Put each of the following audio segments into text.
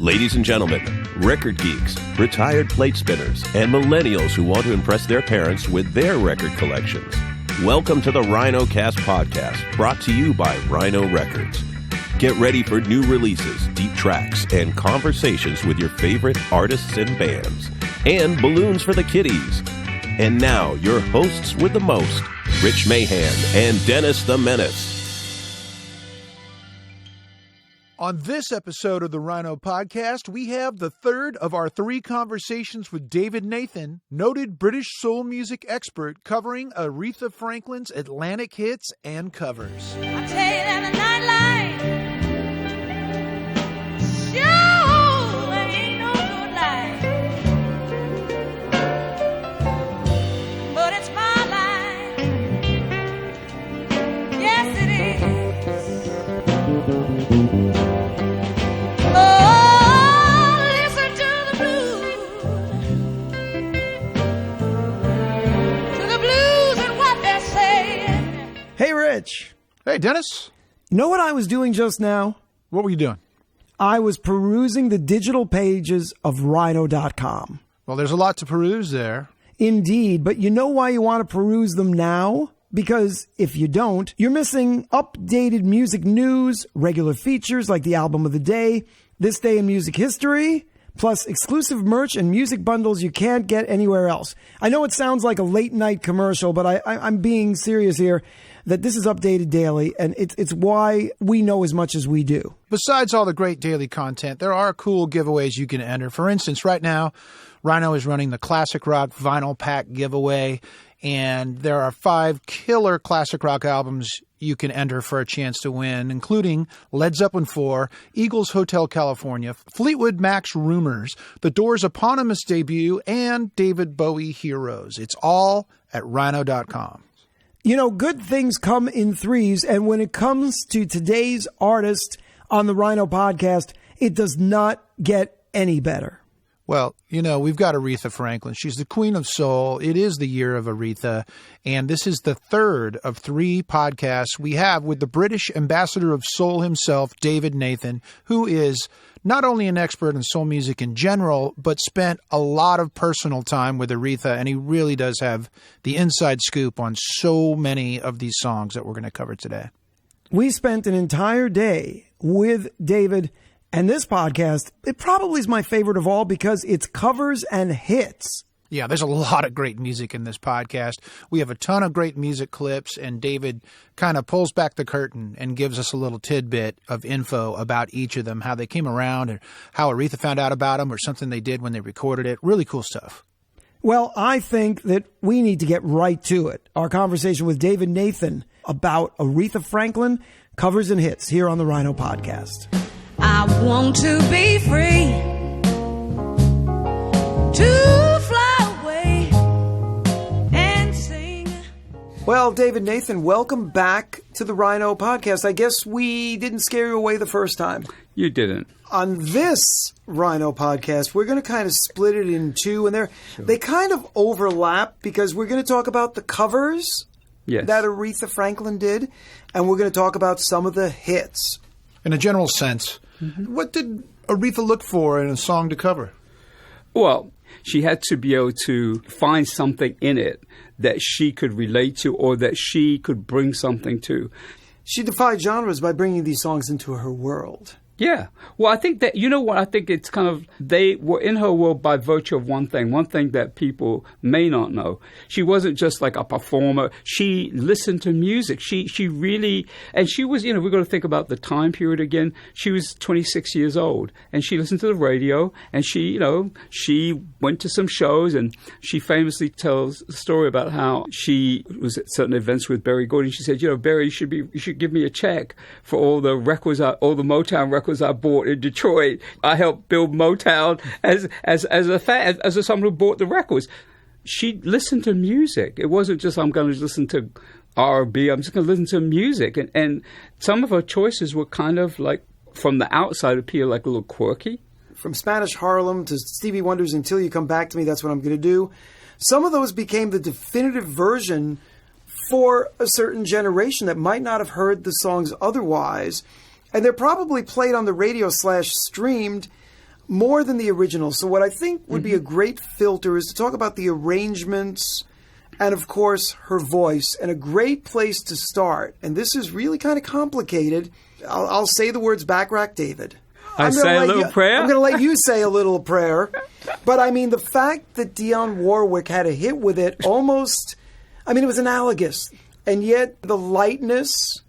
Ladies and gentlemen, record geeks, retired plate spinners, and millennials who want to impress their parents with their record collections. Welcome to the Rhino Podcast, brought to you by Rhino Records. Get ready for new releases, deep tracks, and conversations with your favorite artists and bands, and balloons for the kiddies. And now, your hosts with the most, Rich Mahan and Dennis the Menace. On this episode of the Rhino Podcast, we have the third of our three conversations with David Nathan, noted British soul music expert covering Aretha Franklin's Atlantic hits and covers. I tell you that the nightlife sure ain't no good life, but it's my life. Yes, it is. Hey, Rich. Hey, Dennis. You know what I was doing just now? What were you doing? I was perusing the digital pages of Rhino.com. Well, there's a lot to peruse there. Indeed, but you know why you want to peruse them now? Because if you don't, you're missing updated music news, regular features like the album of the day, this day in music history, plus exclusive merch and music bundles you can't get anywhere else. I know it sounds like a late night commercial, but I'm being serious here. That this is updated daily, and it's why we know as much as we do. Besides all the great daily content, there are cool giveaways you can enter. For instance, right now, Rhino is running the Classic Rock Vinyl Pack giveaway, and there are 5 killer classic rock albums you can enter for a chance to win, including Led Zeppelin 4, Eagles Hotel California, Fleetwood Mac's Rumors, The Doors' eponymous debut, and David Bowie Heroes. It's all at Rhino.com. You know, good things come in threes, and when it comes to today's artist on the Rhino Podcast, it does not get any better. Well, you know, we've got Aretha Franklin. She's the queen of soul. It is the year of Aretha, and this is the third of 3 podcasts we have with the British ambassador of soul himself, David Nathan, who is not only an expert in soul music in general, but spent a lot of personal time with Aretha, and he really does have the inside scoop on so many of these songs that we're going to cover today. We spent an entire day with David, and this podcast, it probably is my favorite of all because it's covers and hits. Yeah, there's a lot of great music in this podcast. We have a ton of great music clips, and David kind of pulls back the curtain and gives us a little tidbit of info about each of them, how they came around, and how Aretha found out about them, or something they did when they recorded it. Really cool stuff. Well, I think that we need to get right to it. Our conversation with David Nathan about Aretha Franklin, covers and hits, here on the Rhino Podcast. I want to be free to fly away and sing. Well, David Nathan, welcome back to the Rhino Podcast. I guess we didn't scare you away the first time. You didn't. On this Rhino Podcast, we're going to kind of split it in two, and they kind of overlap because we're going to talk about the covers that Aretha Franklin did, and we're going to talk about some of the hits. In a general sense, what did Aretha look for in a song to cover? Well, she had to be able to find something in it that she could relate to or that she could bring something to. She defied genres by bringing these songs into her world. Yeah. Well, I think that, you know what, I think it's kind of, they were in her world by virtue of one thing that people may not know. She wasn't just like a performer. She listened to music. She really, and she was, you know, we're going to think about the time period again. She was 26 years old, and she listened to the radio, and she, you know, she went to some shows, and she famously tells a story about how she was at certain events with Berry Gordy. She said, you know, Berry, you should give me a check for all the records, all the Motown records I bought in Detroit. I helped build Motown as a fan, as someone who bought the records. She listened to music. It wasn't just I'm going to listen to R&B. I'm just going to listen to music. And some of her choices were kind of like, from the outside, appear like a little quirky. From Spanish Harlem to Stevie Wonder's Until You Come Back to Me, That's What I'm Going to Do. Some of those became the definitive version for a certain generation that might not have heard the songs otherwise. And they're probably played on the radio /streamed more than the original. So what I think would be a great filter is to talk about the arrangements and, of course, her voice. And a great place to start, and this is really kind of complicated, I'll say the words Backrack David. I say a little prayer? I'm going to let you say a little prayer. But, I mean, the fact that Dionne Warwick had a hit with it almost, I mean, it was analogous. And yet the lightness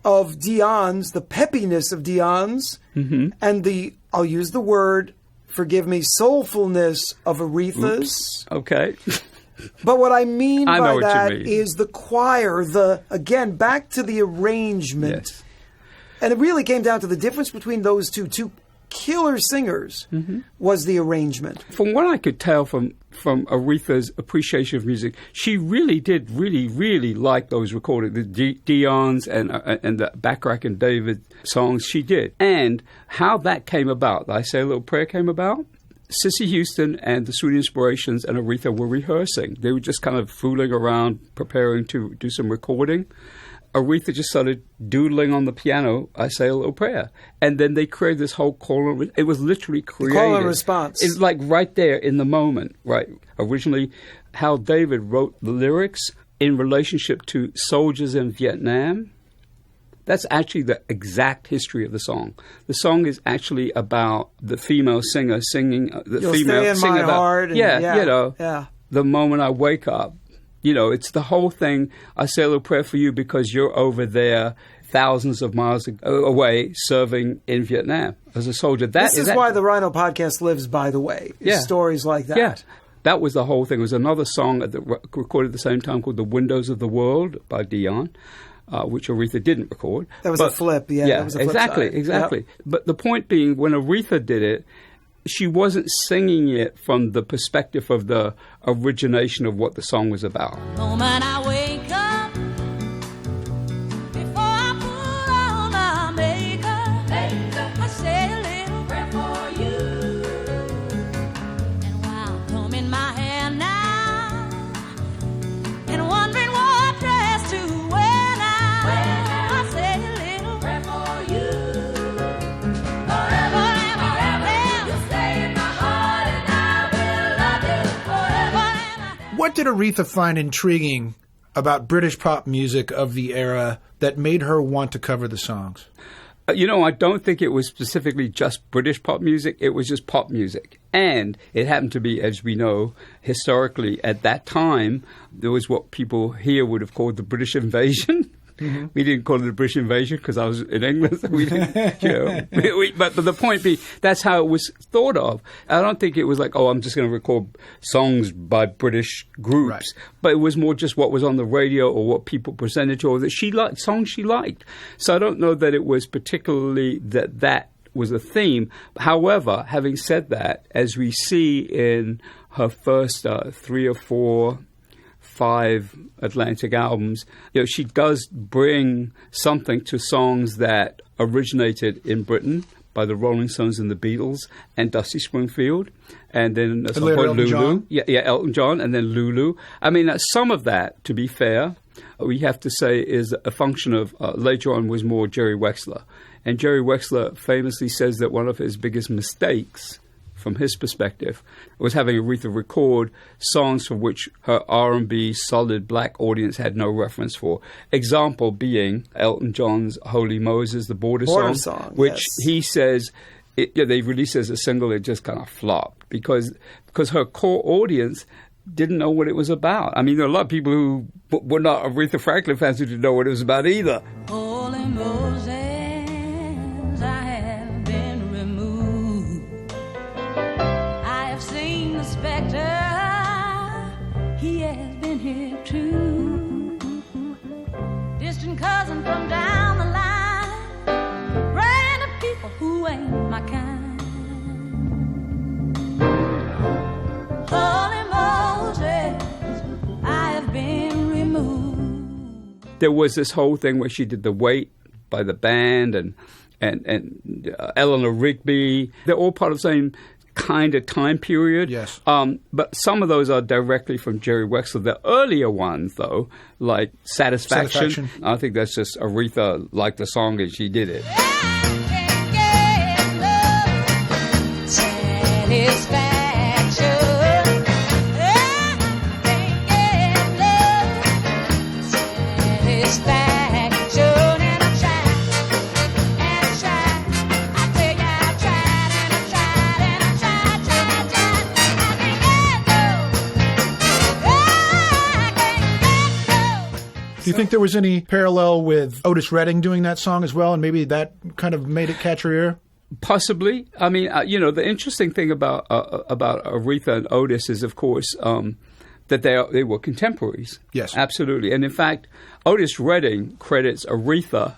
of Dionne's, the peppiness of Dionne's, and the, I'll use the word, forgive me, soulfulness of Aretha's. Oops. Okay. But what I mean I know by what that you mean. is the choir, again, back to the arrangement. Yes. And it really came down to the difference between those two killer singers was the arrangement. From what I could tell from Aretha's appreciation of music, she really did really like those recordings, the Dionne's and the Backrack and David songs. She did. And how that came about, I Say a Little Prayer came about, Cissy Houston and the Sweet Inspirations and Aretha were rehearsing. They were just kind of fooling around, preparing to do some recording. Aretha just started doodling on the piano, I Say a Little Prayer. And then they created this whole call. It was literally created. Call and response. It's like right there in the moment, right? Originally, Hal David wrote the lyrics in relationship to soldiers in Vietnam. That's actually the exact history of the song. The song is actually about the female singer singing. You'll stay in my heart. The moment I wake up. You know, it's the whole thing. I say a little prayer for you because you're over there thousands of miles away serving in Vietnam as a soldier. This is why the Rhino Podcast lives, by the way. Stories like that. Yeah. That was the whole thing. It was another song recorded at the same time called The Windows of the World by Dionne, which Aretha didn't record. That was a flip. Yeah, that was a flip exactly. Yep. But the point being, when Aretha did it, she wasn't singing it from the perspective of the origination of what the song was about. Moment I wake up, before I put on my makeup, I say a little prayer for you. And while combing my hair now, and wondering what dress to wear now, I say a little prayer for you. What did Aretha find intriguing about British pop music of the era that made her want to cover the songs? I don't think it was specifically just British pop music. It was just pop music. And it happened to be, as we know, historically, at that time, there was what people here would have called the British invasion. Mm-hmm. We didn't call it the British invasion because I was in England. So we didn't, but the point being, that's how it was thought of. I don't think it was like, I'm just going to record songs by British groups. Right. But it was more just what was on the radio or what people presented to her that she liked, songs she liked. So I don't know that it was particularly that was a theme. However, having said that, as we see in her first 3 or 4, 5 Atlantic albums, she does bring something to songs that originated in Britain by the Rolling Stones and the Beatles and Dusty Springfield, and then at some point Lulu. John. Elton John, and then Lulu. I mean, some of that, to be fair, we have to say is a function of later on was more Jerry Wexler. And Jerry Wexler famously says that one of his biggest mistakes from his perspective, was having Aretha record songs for which her R&B solid black audience had no reference for. Example being Elton John's Holy Moses, the Border song, which he says, they released as a single, it just kind of flopped because her core audience didn't know what it was about. I mean, there are a lot of people who were not Aretha Franklin fans who didn't know what it was about either. Holy Moses, I have been removed. I have seen the specter, he has been here too. Distant cousin from down the line, random people who ain't my kind. Holy Moses, I have been removed. There was this whole thing where she did The Wait by the band and Eleanor Rigby. They're all part of the same kind of time period. Yes. But some of those are directly from Jerry Wexler. The earlier ones, though, like Satisfaction. I think that's just Aretha liked the song and she did it. Yeah, love. you think there was any parallel with Otis Redding doing that song as well, and maybe that kind of made it catch your ear? Possibly. I mean, the interesting thing about Aretha and Otis is, of course, that they were contemporaries. Yes. Absolutely. And in fact, Otis Redding credits Aretha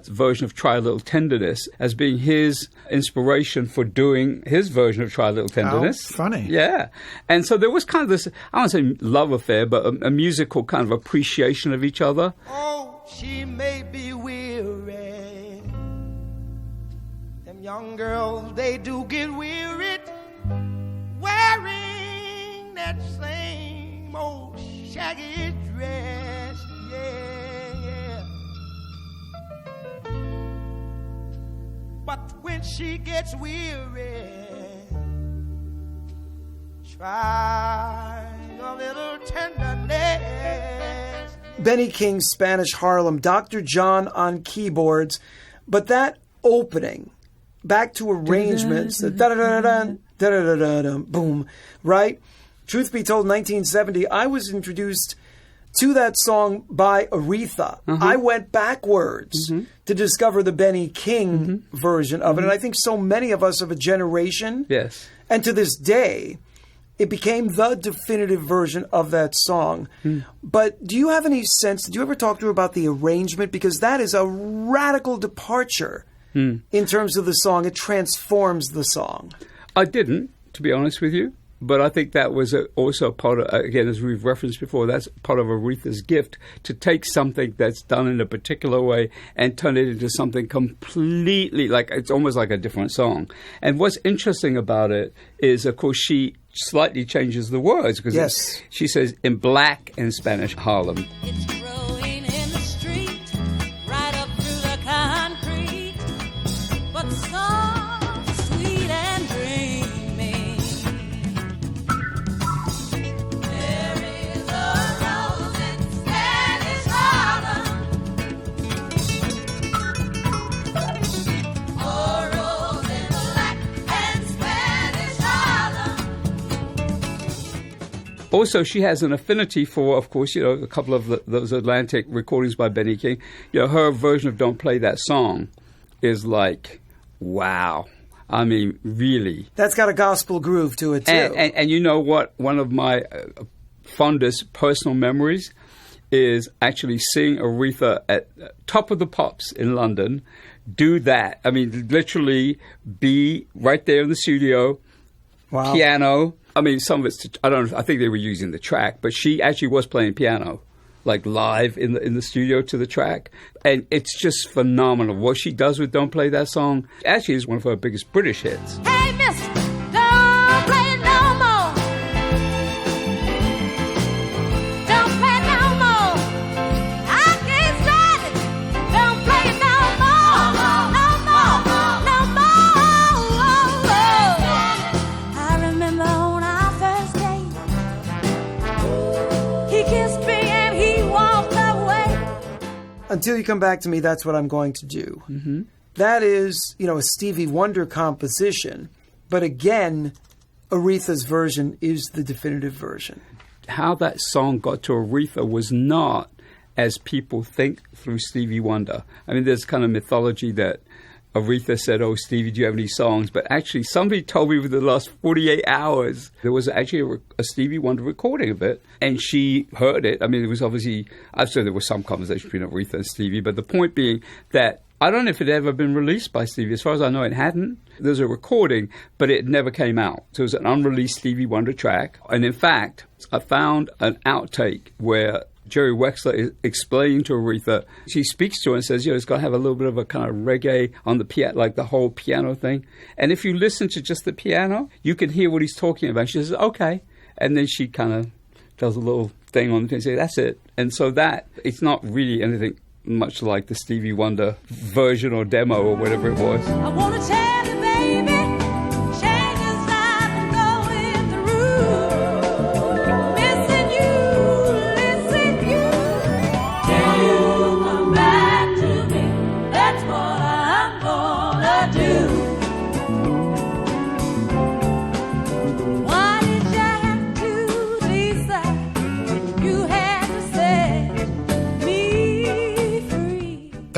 version of Try a Little Tenderness as being his inspiration for doing his version of Try a Little Tenderness. Oh, funny. Yeah. And so there was kind of this, I don't want to say love affair, but a musical kind of appreciation of each other. Oh, she may be weary. Them young girls, they do get wearied wearing that same old shaggy dress. Yeah. But when she gets weary, try a little tenderness. Benny King's Spanish Harlem, Dr. John on keyboards. But that opening, back to arrangements, da-da-da-da-da, da-da-da-da-da, boom, right? Truth be told, 1970, I was introduced to that song by Aretha. I went backwards to discover the Benny King version of it. And I think so many of us of a generation, Yes. and to this day, it became the definitive version of that song. But do you have any sense, did you ever talk to her about the arrangement? Because that is a radical departure in terms of the song. It transforms the song. I didn't, to be honest with you. But I think that was also part of, again, as we've referenced before, that's part of Aretha's gift, to take something that's done in a particular way and turn it into something completely, like it's almost like a different song. And what's interesting about it is, of course, she slightly changes the words, because she says, in black in Spanish Harlem. It's growing in the street, right up through the concrete, but soft, sweet, and dreamy. There is a rose in Spanish Harlem, a rose in black and Spanish Harlem. Also, she has an affinity for, of course, a couple of those Atlantic recordings by Benny King. Her version of Don't Play That Song is like, wow. I mean, really. That's got a gospel groove to it, too. And you know what? One of my fondest personal memories is actually seeing Aretha at Top of the Pops in London do that. I mean, literally be right there in the studio, Wow. piano. I mean, some of it's, I think they were using the track, but she actually was playing piano, like live in the studio to the track. And it's just phenomenal. What she does with Don't Play That Song actually is one of her biggest British hits. Hey, mister, don't play it no more. Don't play it no more. I can't stand it. Don't play it no more. No more. No more. I remember on our first date, he kissed me and he walked away. Until You Come Back to Me, That's What I'm Going to Do. That is, a Stevie Wonder composition. But again, Aretha's version is the definitive version. How that song got to Aretha was not as people think through Stevie Wonder. I mean, there's kind of mythology that Aretha said, "Oh, Stevie, do you have any songs?" But actually, somebody told me within the last 48 hours, there was actually a Stevie Wonder recording of it, and she heard it. I mean, it was obviously, I'm sure there was some conversation between Aretha and Stevie, but the point being that I don't know if it had ever been released by Stevie. As far as I know, it hadn't. There's a recording, but it never came out. So it was an unreleased Stevie Wonder track. And in fact, I found an outtake where Jerry Wexler is explaining to Aretha, she speaks to her and says, it's got to have a little bit of a kind of reggae on the piano, like the whole piano thing. And if you listen to just the piano, you can hear what he's talking about. She says, okay. And then she kind of does a little thing on the piano and says, that's it. And so it's not really anything much like the Stevie Wonder version or demo or whatever it was. I want to tell you, baby, changes I'm going through. Missing you. Till you come back to me, that's what I'm gonna do. Why did you have to, Lisa? You had to set me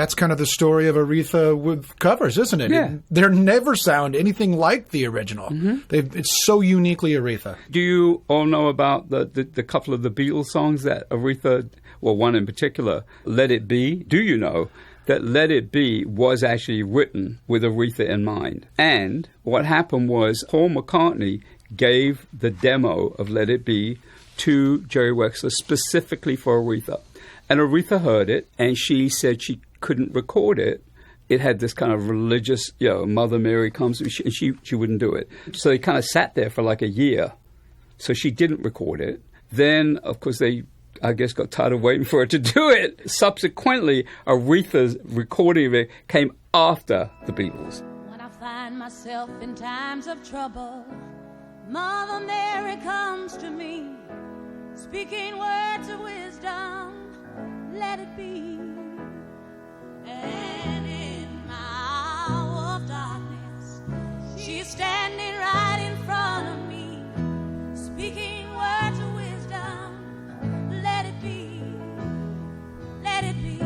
That's kind of the story of Aretha with covers, isn't it? Yeah. They never sound anything like the original. It's so uniquely Aretha. Do you all know about the couple of the Beatles songs that Aretha, well, one in particular, Let It Be? Do you know that Let It Be was actually written with Aretha in mind? And what happened was Paul McCartney gave the demo of Let It Be to Jerry Wexler specifically for Aretha. And Aretha heard it, and she said she couldn't record it. It had this kind of religious, Mother Mary comes, and she wouldn't do it. So they kind of sat there for like a year. So she didn't record it. Then, of course, they, I guess, got tired of waiting for her to do it. Subsequently, Aretha's recording of it came after the Beatles. When I find myself in times of trouble, Mother Mary comes to me, speaking words of wisdom, let it be. And in my hour of darkness, she's standing right in front of me, speaking words of wisdom, let it be, let it be,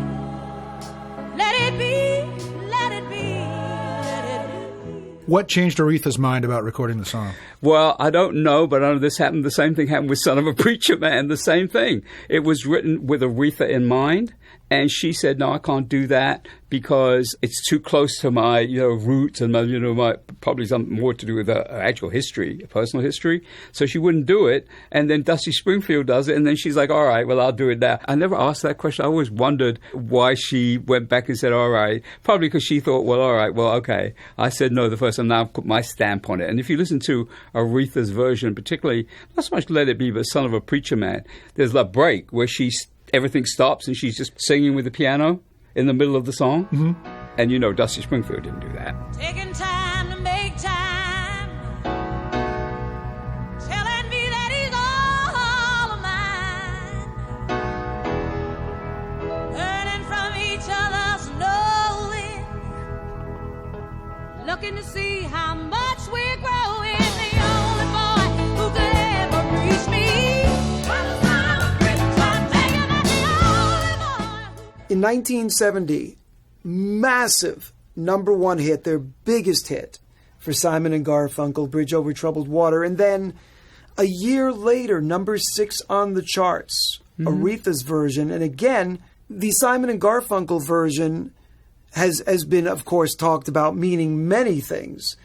let it be, let it be, let it be. What changed Aretha's mind about recording the song? Well, I don't know, but I know this happened. The same thing happened with Son of a Preacher Man, the same thing. It was written with Aretha in mind. And she said, no, I can't do that because it's too close to my, roots and my, probably something more to do with actual history, personal history. So she wouldn't do it. And then Dusty Springfield does it. And then she's like, all right, well, I'll do it now. I never asked that question. I always wondered why she went back and said, all right. Probably because she thought, well, all right, well, okay. I said no the first time. Now I've put my stamp on it. And if you listen to Aretha's version, particularly, not so much Let It Be, but Son of a Preacher Man, there's a break where everything stops and she's just singing with the piano in the middle of the song. Mm-hmm. And Dusty Springfield didn't do that. Taking time to make time, telling me that he's all of mine, learning from each other's knowing, looking to see how much we're growing. The only boy who could ever reach me. In 1970, massive #1 hit, their biggest hit for Simon and Garfunkel, Bridge Over Troubled Water. And then a year later, #6 on the charts, Aretha's version. And again, the Simon and Garfunkel version has been, of course, talked about, meaning many things.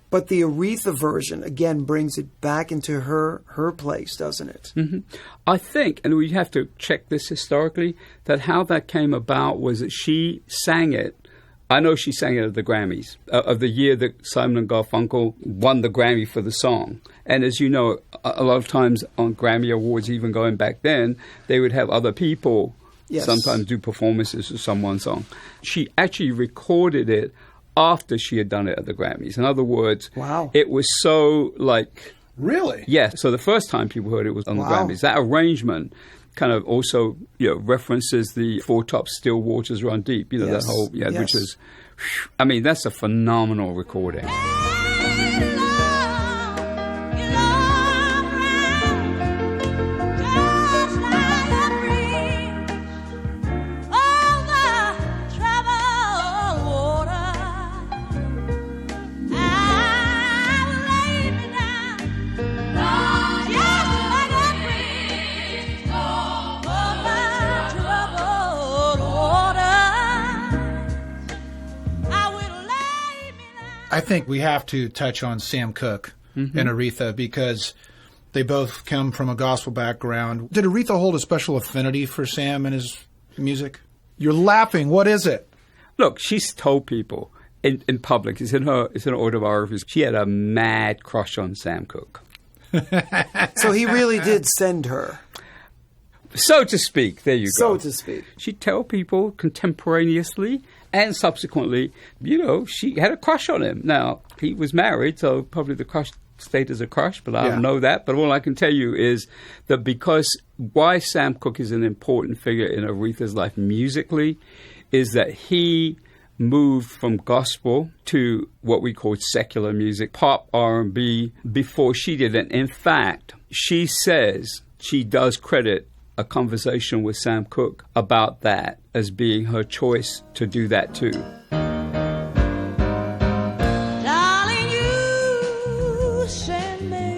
But the Aretha version, again, brings it back into her place, doesn't it? Mm-hmm. I think, and we have to check this historically, that how that came about was that she sang it. I know she sang it at the Grammys of the year that Simon and Garfunkel won the Grammy for the song. And as you know, a lot of times on Grammy Awards, even going back then, they would have other people sometimes do performances of someone's song. She actually recorded it after she had done it at the Grammys. In other words, it was so like... Really? Yeah. So the first time people heard it was on the Grammys. That arrangement kind of also references the Four Tops, Still Waters Run Deep. That whole... which is... I mean, that's a phenomenal recording. I think we have to touch on Sam Cooke and Aretha because they both come from a gospel background. Did Aretha hold a special affinity for Sam and his music? You're laughing. What is it? Look, she's told people in public, it's in her autobiographies, she had a mad crush on Sam Cooke. So he really did send her. So to speak. There you go. So to speak. She'd tell people contemporaneously and subsequently, she had a crush on him. Now, he was married, so probably the crush stayed as a crush, but I don't know that. But all I can tell you is that because why Sam Cooke is an important figure in Aretha's life musically is that he moved from gospel to what we call secular music, pop, R&B, before she did. And in fact, she says she does credit a conversation with Sam Cooke about that as being her choice to do that too. Darling, you send me.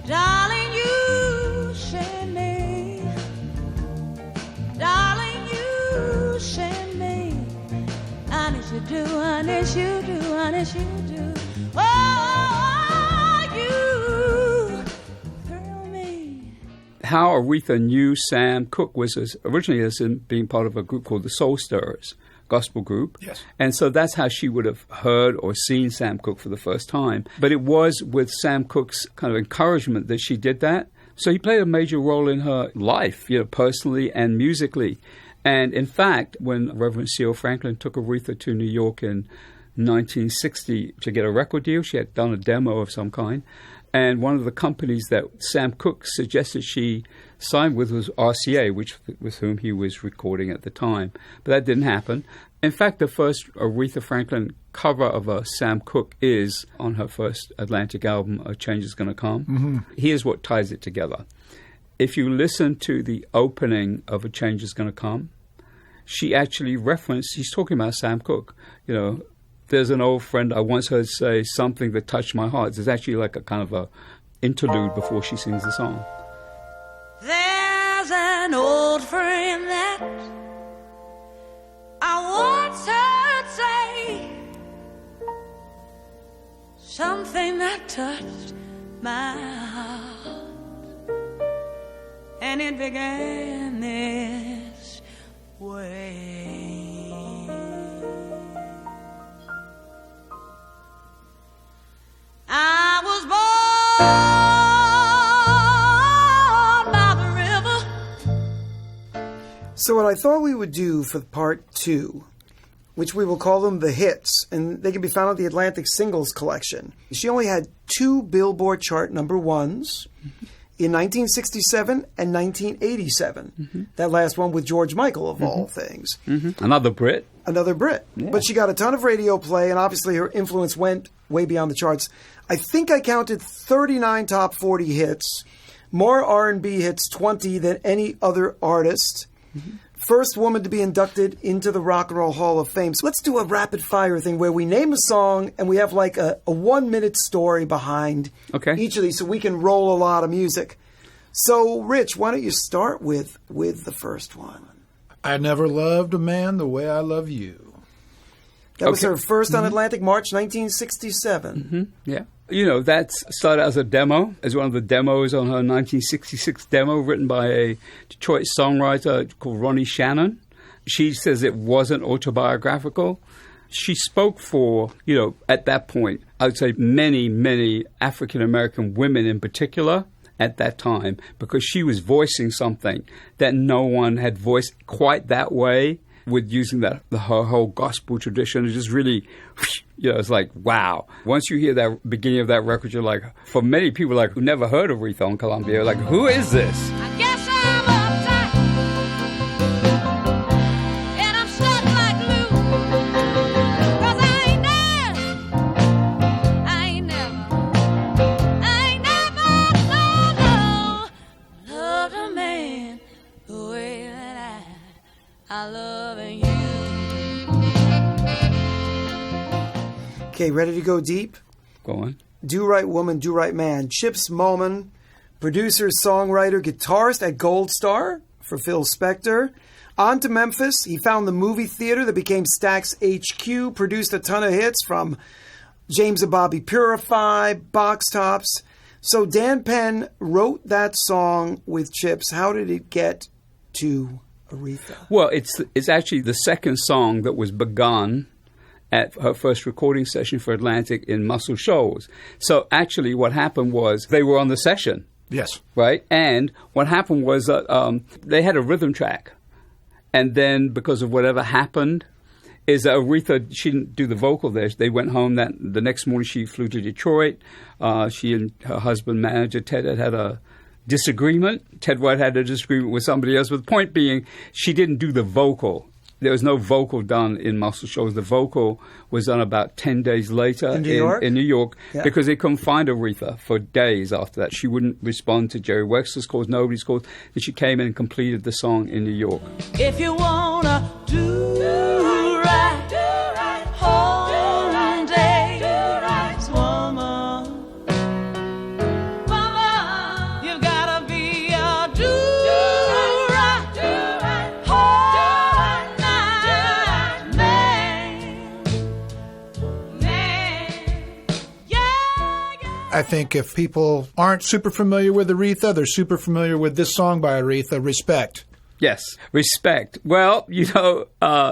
Darling, you send me. Darling, you send me. Honest you do, honest you do, honest you do. Oh, you thrill me. How Aretha knew Sam Cooke was originally as in being part of a group called the Soul Stirrers, gospel group. Yes. And so that's how she would have heard or seen Sam Cooke for the first time. But it was with Sam Cooke's kind of encouragement that she did that. So he played a major role in her life, personally and musically. And in fact, when Reverend C.O. Franklin took Aretha to New York in 1960 to get a record deal, she had done a demo of some kind. And one of the companies that Sam Cooke suggested she sign with was RCA, with whom he was recording at the time. But that didn't happen. In fact, the first Aretha Franklin cover of a Sam Cooke is on her first Atlantic album, A Change Is Gonna Come. Mm-hmm. Here's what ties it together. If you listen to the opening of A Change Is Gonna Come, she actually referenced, he's talking about Sam Cooke, there's an old friend I once heard say something that touched my heart. There's actually like a kind of a interlude before she sings the song. There's an old friend that I once heard say something that touched my heart, and it began this way. I was born by the river. So what I thought we would do for part 2, which we will call them the hits, and they can be found at the Atlantic Singles Collection. She only had 2 Billboard chart number ones in 1967 and 1987. Mm-hmm. That last one with George Michael, of all things. Mm-hmm. Another Brit. Yeah. But she got a ton of radio play, and obviously her influence went way beyond the charts. I think I counted 39 top 40 hits, more R&B hits, 20 than any other artist. Mm-hmm. First woman to be inducted into the Rock and Roll Hall of Fame. So let's do a rapid fire thing where we name a song and we have like a 1-minute story behind each of these so we can roll a lot of music. So, Rich, why don't you start with the first one? I never loved a man the way I love you. That was her first on Atlantic, March 1967. Mm-hmm. Yeah. That started as a demo, as one of the demos on her 1966 demo written by a Detroit songwriter called Ronnie Shannon. She says it wasn't autobiographical. She spoke for, at that point, I would say many, many African-American women in particular at that time, because she was voicing something that no one had voiced quite that way, with using her whole gospel tradition. It just really, it's like, wow. Once you hear that beginning of that record, you're like, for many people who never heard of Aretha on Columbia, like, who is this? I guess I'm uptight, and I'm stuck like glue, 'cause I ain't never loved a man the way that I love you. Okay, ready to go deep? Go on. Do Right Woman, Do Right Man. Chips Moman, producer, songwriter, guitarist at Gold Star for Phil Spector. On to Memphis. He found the movie theater that became Stax HQ, produced a ton of hits from James and Bobby Purify, Box Tops. So Dan Penn wrote that song with Chips. How did it get to Aretha? Well, it's actually the second song that was begun at her first recording session for Atlantic in Muscle Shoals. So actually what happened was they were on the session. Yes. Right? And what happened was they had a rhythm track. And then because of whatever happened, is Aretha, she didn't do the vocal there. They went home. The next morning she flew to Detroit. She and her husband, manager Ted, had a disagreement. Ted White had a disagreement with somebody else. But the point being, she didn't do the vocal there was no vocal done in Muscle Shoals. The vocal was done about 10 days later in New York, yeah. Because they couldn't find Aretha for days after that. She wouldn't respond to Jerry Wexler's calls, nobody's calls. And she came in and completed the song in New York. If you wanna do right, home days, woman, you gotta be a do right, whole night man. Yeah. I think if people aren't super familiar with Aretha, they're super familiar with this song by Aretha, Respect. Yes, respect. Well, I'm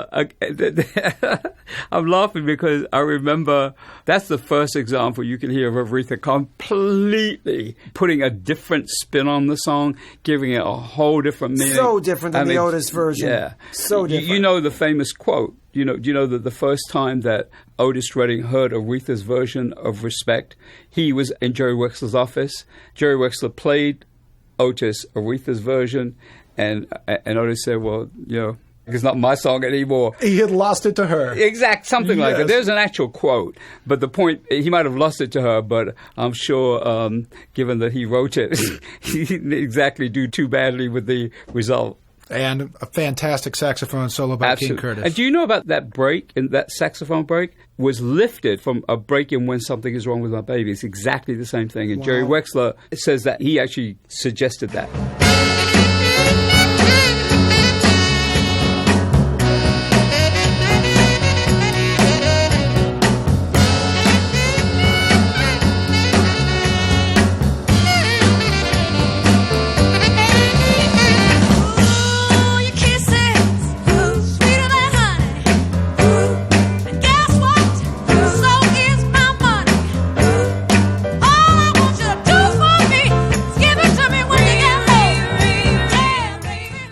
laughing because I remember that's the first example you can hear of Aretha completely putting a different spin on the song, giving it a whole different meaning. So different than the Otis version. Yeah. So different. You know the famous quote. Do you know that the first time that Otis Redding heard Aretha's version of Respect, he was in Jerry Wexler's office. Jerry Wexler played Otis Aretha's version, and Otis said, well, it's not my song anymore. He had lost it to her. Exact, something like that. Yes. There's an actual quote, but the point, he might have lost it to her, but I'm sure, given that he wrote it, he didn't exactly do too badly with the result. And a fantastic saxophone solo by Absolutely. King Curtis. And do you know about that break, and that saxophone break was lifted from a break in When Something Is Wrong With My Baby? It's exactly the same thing. And Wow. Jerry Wexler says that he actually suggested that.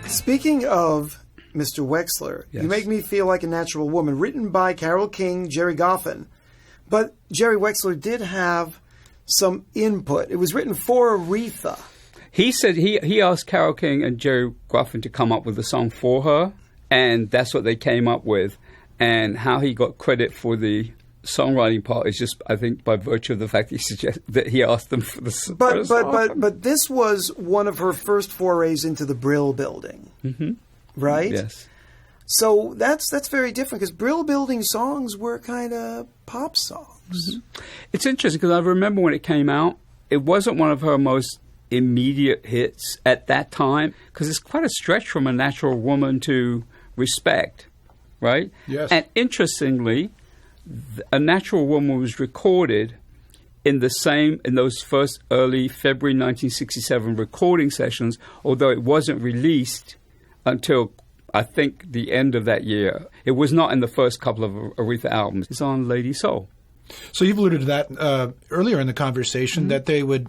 Speaking of Mr. Wexler, Yes. You Make Me Feel Like a Natural Woman, written by Carole King, Jerry Goffin. But Jerry Wexler did have some input. It was written for Aretha. He said he asked Carole King and Jerry Goffin to come up with a song for her, and that's what they came up with. And how he got credit for the songwriting part is just, I think, by virtue of the fact that he asked them for the song. But this was one of her first forays into the Brill Building, right? Yes. So that's very different because Brill Building songs were kind of pop songs. It's interesting because I remember when it came out, it wasn't one of her most immediate hits at that time because it's quite a stretch from A Natural Woman to Respect, right? Yes. And interestingly, A Natural Woman was recorded in those first early February 1967 recording sessions, although it wasn't released until I think the end of that year. It was not in the first couple of Aretha albums. It's on Lady Soul. So you've alluded to that earlier in the conversation, that they would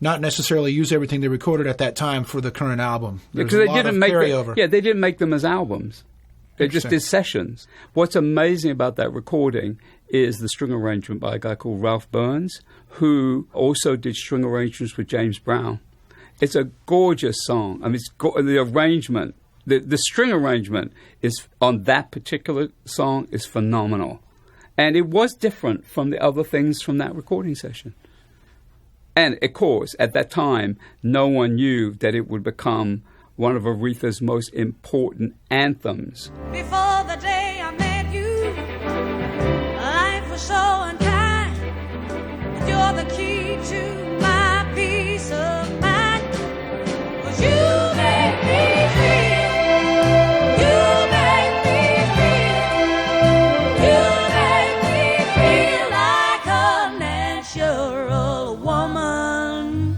not necessarily use everything they recorded at that time for the current album. There's Because a they lot didn't of make carryover. they didn't make them as albums. They just did sessions. What's amazing about that recording is the string arrangement by a guy called Ralph Burns, who also did string arrangements with James Brown. It's a gorgeous song. I mean, the arrangement, the string arrangement is on that particular song is phenomenal. And it was different from the other things from that recording session. And, of course, at that time, no one knew that it would become one of Aretha's most important anthems. Before the day I met you, life was so unkind. But you're the key to my peace of mind. 'Cause you make me feel, you make me feel, you make me feel like a natural woman.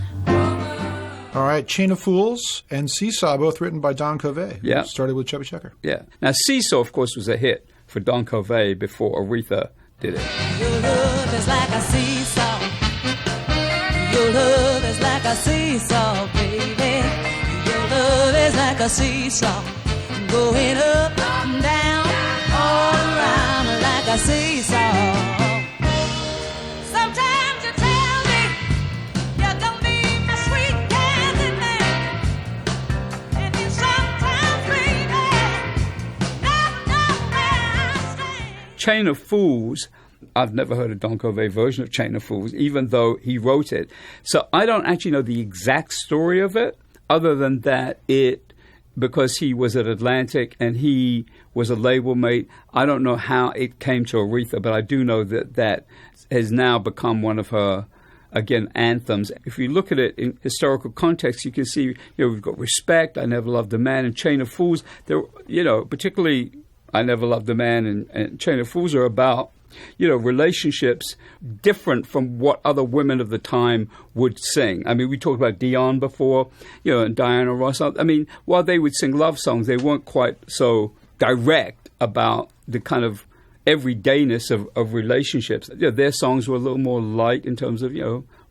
All right, Chain of Fools and Seesaw, both written by Don Covey. Yeah. Started with Chubby Checker. Yeah. Now, Seesaw, of course, was a hit for Don Covey before Aretha did it. Your love is like a seesaw. Your love is like a seesaw, baby. Your love is like a seesaw. Going up and down, all around like a seesaw. Sometimes you tell me you're gonna be my sweet candy man. And then sometimes, baby, nothing Chain of Fools, I've never heard a Don Covey version of Chain of Fools, even though he wrote it. So I don't actually know the exact story of it, other than that because he was at Atlantic and he was a label mate, I don't know how it came to Aretha, but I do know that has now become one of her, again, anthems. If you look at it in historical context, you can see, we've got Respect, I Never Loved a Man, and Chain of Fools. There, particularly I Never Loved a Man and Chain of Fools are about, relationships different from what other women of the time would sing. I mean, we talked about Dion before, and Diana Ross. I mean, while they would sing love songs, they weren't quite so direct about the kind of everydayness of relationships. Their songs were a little more light in terms of,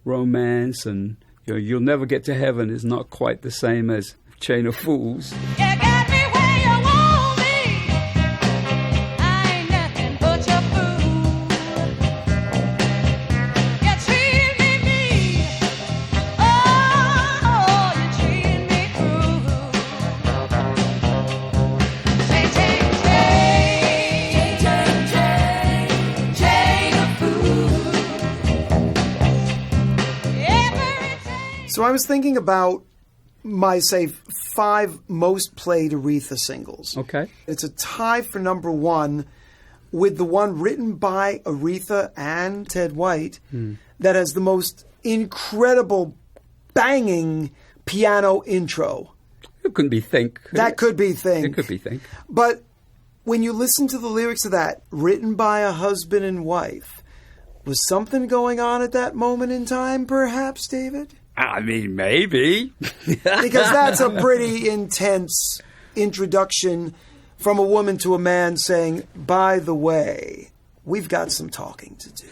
romance, and, You'll Never Get to Heaven is not quite the same as Chain of Fools. You got me where you want me. I ain't nothing but your fool. You treat me mean. Oh, you treat me cruel. Chain of fools. So I was thinking about my, say, 5 most played Aretha singles. Okay. It's a tie for number 1 with the one written by Aretha and Ted White that has the most incredible, banging piano intro. It couldn't be Think. That could be Think. It could be Think. But when you listen to the lyrics of that, written by a husband and wife, was something going on at that moment in time, perhaps, David? I mean, maybe. Because that's a pretty intense introduction from a woman to a man saying, by the way, we've got some talking to do.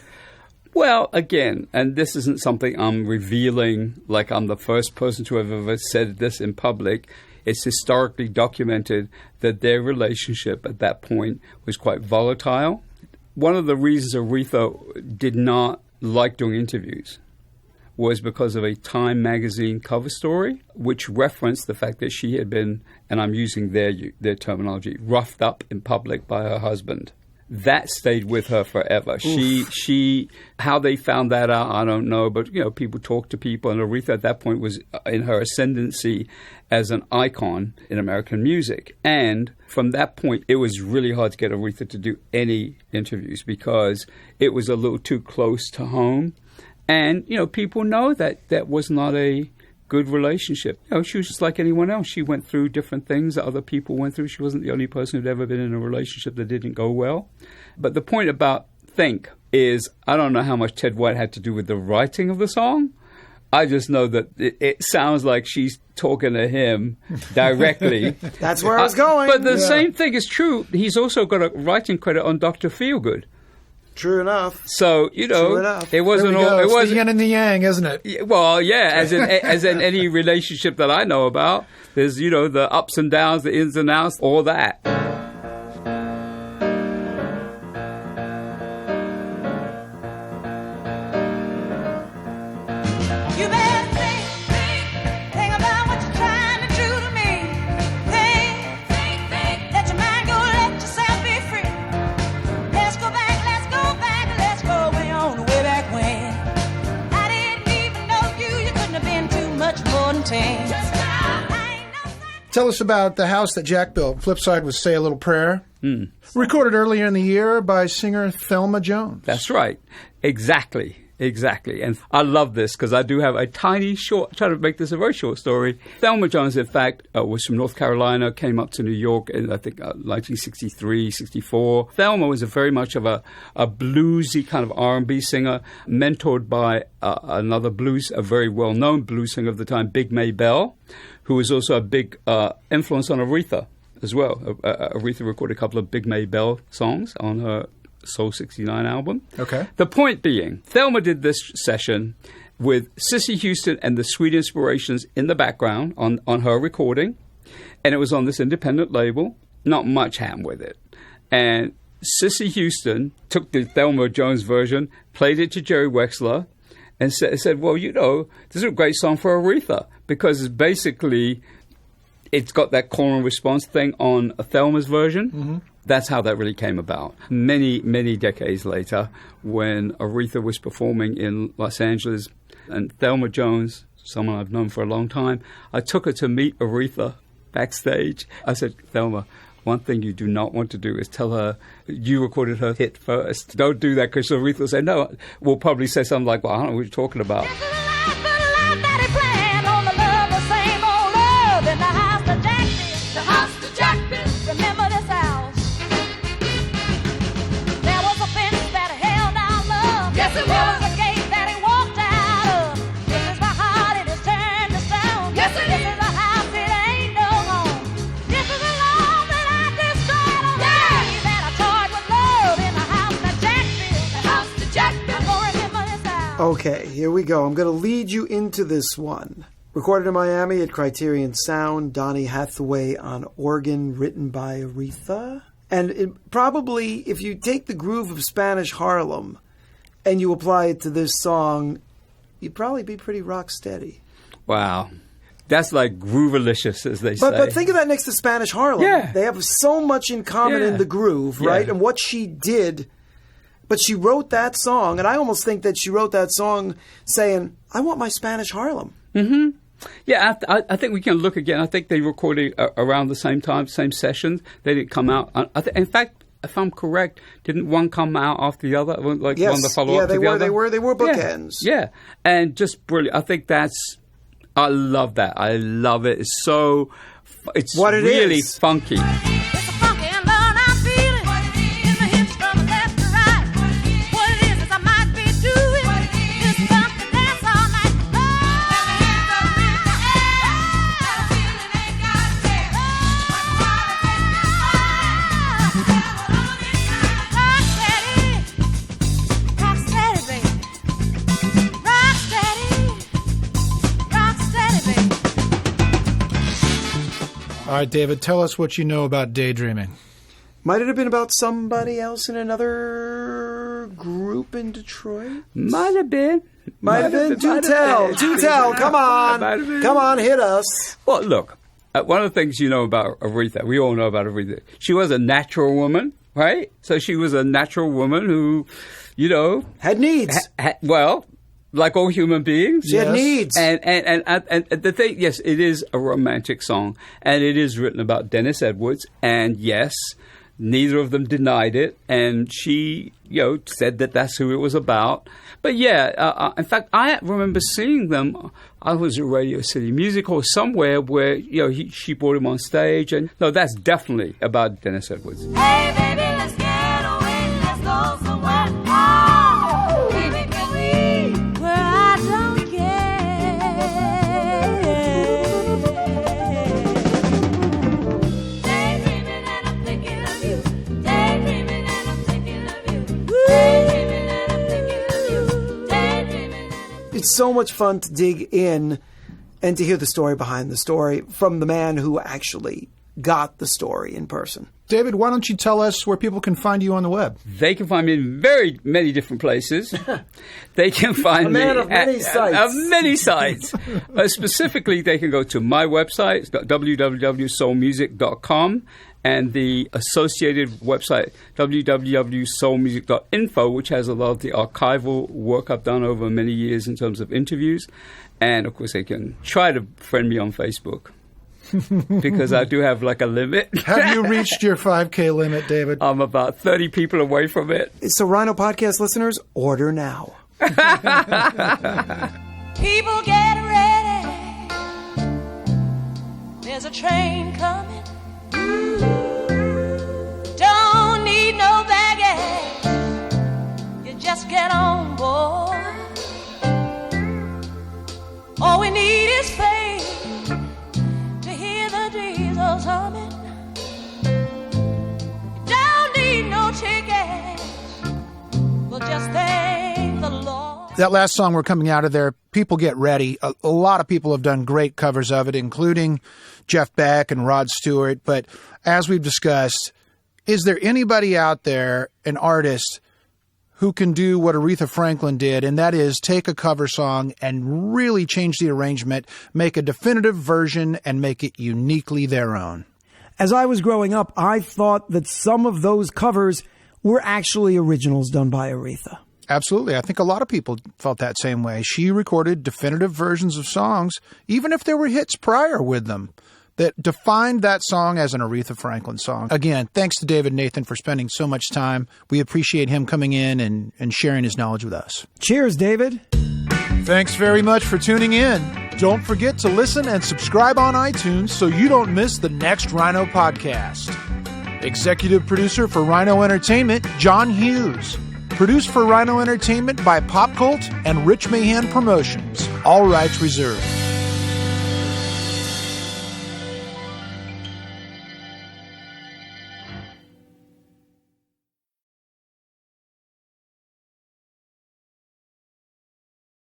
Well, again, and this isn't something I'm revealing like I'm the first person to have ever said this in public. It's historically documented that their relationship at that point was quite volatile. One of the reasons Aretha did not like doing interviews was because of a Time magazine cover story, which referenced the fact that she had been, and I'm using their terminology, roughed up in public by her husband. That stayed with her forever. Oof. She, how they found that out, I don't know, but people talk to people, and Aretha at that point was in her ascendancy as an icon in American music. And from that point, it was really hard to get Aretha to do any interviews because it was a little too close to home. And, people know that that was not a good relationship. She was just like anyone else. She went through different things that other people went through. She wasn't the only person who'd ever been in a relationship that didn't go well. But the point about Think is, I don't know how much Ted White had to do with the writing of the song. I just know that it sounds like she's talking to him directly. That's where I was going. But the same thing is true. He's also got a writing credit on Dr. Feelgood. True enough. So, it wasn't all. It was the yin and the yang, isn't it? Well, yeah, as in any relationship that I know about, there's, the ups and downs, the ins and outs, all that. You better think about what you're trying to do to me. Think, let your mind go, let yourself be free. Let's go way on, way back when. I didn't even know you couldn't have been too much more than 10. Tell us about the house that Jack built. Flipside was Say a Little Prayer. Recorded earlier in the year by singer Thelma Jones. That's right. Exactly. And I love this because I do have a tiny short, try to make this a very short story. Thelma Jones, in fact, was from North Carolina, came up to New York in, I think, 1963, 64. Thelma was very much of a bluesy kind of R&B singer, mentored by a very well-known blues singer of the time, Big Maybelle, who was also a big influence on Aretha as well. Aretha recorded a couple of Big Maybelle songs on her Soul 69 album. Okay. The point being, Thelma did this session with Cissy Houston and the Sweet Inspirations in the background on her recording, and it was on this independent label. Not much happened with it. And Cissy Houston took the Thelma Jones version, played it to Jerry Wexler, and said, well, this is a great song for Aretha, because it's basically, it's got that call and response thing on Thelma's version. Mm-hmm. That's how that really came about. Many, many decades later, when Aretha was performing in Los Angeles, and Thelma Jones, someone I've known for a long time, I took her to meet Aretha backstage. I said, Thelma, one thing you do not want to do is tell her you recorded her hit first. Don't do that, because Aretha will say, no, we'll probably say something like, well, I don't know what you're talking about. Okay, here we go. I'm going to lead you into this one. Recorded in Miami at Criterion Sound, Donny Hathaway on organ, written by Aretha. And it probably, if you take the groove of Spanish Harlem and you apply it to this song, you'd probably be pretty rock steady. Wow. That's like groovalicious, as they say. But think of that next to Spanish Harlem. Yeah. They have so much in common in the groove, right? Yeah. And what she did. But she wrote that song, and I almost think that she wrote that song saying, I want my Spanish Harlem. Mm-hmm. Yeah, I think we can look again. I think they recorded around the same time, same sessions. They didn't come out. In fact, if I'm correct, didn't one come out after the other? Like yes. one to follow up to the other? They were bookends. Yeah, and just brilliant. I think I love that. I love it. It's so, it's what it really is. funky. All right, David, tell us what you know about Daydreaming. Might it have been about somebody else in another group in Detroit? Might have been. Might have been. Do tell. Come on, hit us. Well, look, one of the things you know about Aretha, we all know about Aretha, she was a natural woman, right? So she was a natural woman who, had needs. Well, like all human beings. She had needs. And the thing, yes, it is a romantic song, and it is written about Dennis Edwards, and yes, neither of them denied it, and she, said that that's who it was about. But yeah, in fact, I remember seeing them. I was at Radio City Music Hall somewhere where, she brought him on stage, and no, that's definitely about Dennis Edwards. Hey, baby, let's get away, let's go somewhere. Oh, baby, can we? Where I don't care. Daydreaming and I'm thinking of you. Daydreaming and I'm thinking of you. Daydreaming and I'm thinking of you. Daydreaming and I'm... It's so much fun to dig in and to hear the story behind the story from the man who actually got the story in person. David, why don't you tell us where people can find you on the web? They can find me in very many different places. They can find me of many sites. Of many sites. Specifically, they can go to my website, www.soulmusic.com, and the associated website, www.soulmusic.info, which has a lot of the archival work I've done over many years in terms of interviews. And, of course, they can try to friend me on Facebook. Because I do have like a limit. Have you reached your 5K limit, David? I'm about 30 people away from it. So Rhino Podcast listeners, order now. People get ready. There's a train coming. Don't need no baggage. You just get on board. All we need is faith. Diesel's humming. Don't need no tickets. We'll just thank the Lord. That last song we're coming out of there, People Get Ready. A lot of people have done great covers of it, including Jeff Beck and Rod Stewart. But as we've discussed, is there anybody out there, an artist, who can do what Aretha Franklin did, and that is take a cover song and really change the arrangement, make a definitive version, and make it uniquely their own? As I was growing up, I thought that some of those covers were actually originals done by Aretha. Absolutely. I think a lot of people felt that same way. She recorded definitive versions of songs, even if there were hits prior with them, that defined that song as an Aretha Franklin song. Again, thanks to David Nathan for spending so much time. We appreciate him coming in and sharing his knowledge with us. Cheers, David. Thanks very much for tuning in. Don't forget to listen and subscribe on iTunes so you don't miss the next Rhino podcast. Executive producer for Rhino Entertainment, John Hughes. Produced for Rhino Entertainment by Pop Cult and Rich Mahan Promotions. All rights reserved.